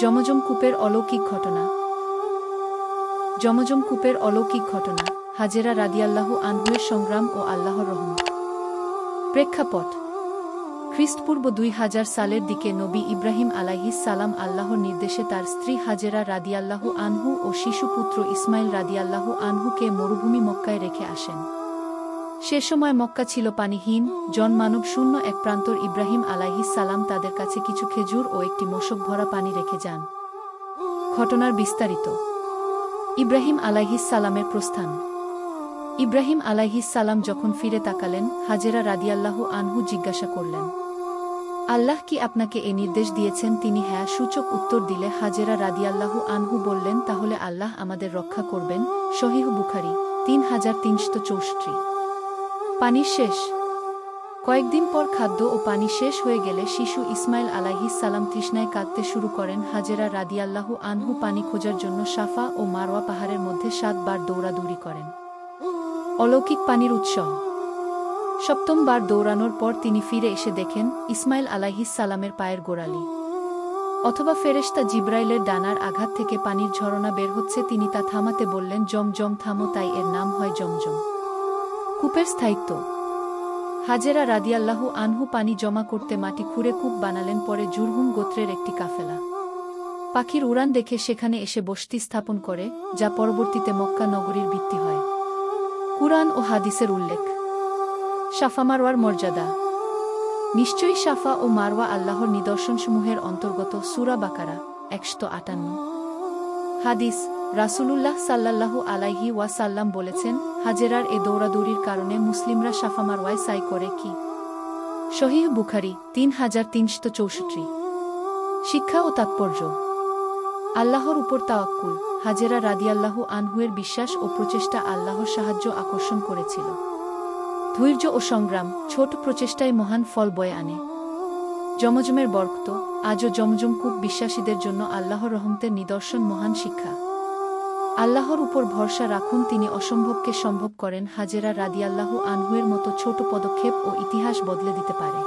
জমজম কূপের অলৌকিক ঘটনা। জমজম কূপের অলৌকিক ঘটনা, হাজেরা রাদিয়াল্লাহু আনহুয়ের সংগ্রাম ও আল্লাহর রহমত। প্রেক্ষাপট: খ্রিস্টপূর্ব 2000 সালের দিকে নবী ইব্রাহিম আলাইহিস সালাম আল্লাহর নির্দেশে তার স্ত্রী হাজেরা রাদিয়াল্লাহু আনহু ও শিশুপুত্র ইসমাইল রাদিয়াল্লাহু আনহুকে মরুভূমি মক্কায় রেখে আসেন। সে সময় মক্কা ছিল পানিহীন, জনমানব শূন্য এক প্রান্তর। ইব্রাহিম আলাইহিস সালাম তাদের কাছে কিছু খেজুর ও একটি মশক ভরা পানি রেখে যান। ঘটনার বিস্তারিত: ইব্রাহিম আলাইহিস সালামের প্রস্থান। ইব্রাহিম আলাইহিস সালাম যখন ফিরে তাকালেন, হাজেরা রাদিয়াল্লাহু আনহু জিজ্ঞাসা করলেন, আল্লাহ কি আপনাকে এ নির্দেশ দিয়েছেন? তিনি হ্যাঁ সূচক উত্তর দিলে হাজেরা রাদিয়াল্লাহু আনহু বললেন, তাহলে আল্লাহ আমাদের রক্ষা করবেন। সহিহ বুখারী 3364। পানির শেষ। কয়েকদিন পর খাদ্য ও পানি শেষ হয়ে গেলে শিশু ইসমাইল আলাইহিস সালাম তৃষ্ণায় কাঁদতে শুরু করেন। হাজেরা রাদিয়াল্লাহু আনহু পানি খোঁজার জন্য সাফা ও মারওয়া পাহাড়ের মধ্যে 7 বার দৌড়াদৌড়ি করেন। অলৌকিক পানির উৎস। 7ম বার দৌড়ানোর পর তিনি ফিরে এসে দেখেন ইসমাইল আলাইহিস সালামের পায়ের গোড়ালি অথবা ফেরেশতা জিবরাইলের ডানার আঘাত থেকে পানির ঝরনা বের হচ্ছে। তিনি তা থামাতে বললেন, জমজম থামো, তাই এর নাম হয় জমজম। কূপের স্থায়িত্ব। হাজেরা রাদিয়াল্লাহু আনহু পানি জমা করতে মাটি খুঁড়ে কূপ বানালেন। পরে জুরহুম গোত্রের একটি কাফেলা পাখির উড়ান দেখে সেখানে এসে বসতি স্থাপন করে, যা পরবর্তীতে মক্কা নগরীর ভিত্তি হয়। কুরআন ও হাদিসের উল্লেখ। সাফা মারওয়ার মর্যাদা। নিশ্চয়ই সাফা ও মারওয়া আল্লাহর নিদর্শনসমূহের অন্তর্গত। সূরা বাকারা 158। হাদিস: রাসূলুল্লাহ সাল্লাল্লাহু আলাইহি ওয়াসাল্লাম বলেছেন, হাজেরার এ দৌড়াদৌড়ির কারণে মুসলিমরা সাফা মারওয়ায় সাই করে কি। সহিহ বুখারী 3364। শিক্ষা ও তাৎপর্য: আল্লাহর উপর তাওয়াক্কুল। হাজেরা রাদিয়াল্লাহু আনহুয়ের বিশ্বাস ও প্রচেষ্টা আল্লাহর সাহায্য আকর্ষণ করেছিল। ধৈর্য ও সংগ্রাম, ছোট প্রচেষ্টায় মহান ফল বয়ে আনে। জমজমের বরকত। আজও জমজম কূপ বিশ্বাসীদের জন্য আল্লাহর রহমতের নিদর্শন, মহান শিক্ষা। আল্লাহর উপর ভরসা রাখুন, তিনি অসম্ভবকে সম্ভব করেন। হাজেরা রাদিয়াল্লাহু আনহুয়ের মতো ছোট পদক্ষেপ ও ইতিহাস বদলে দিতে পারে।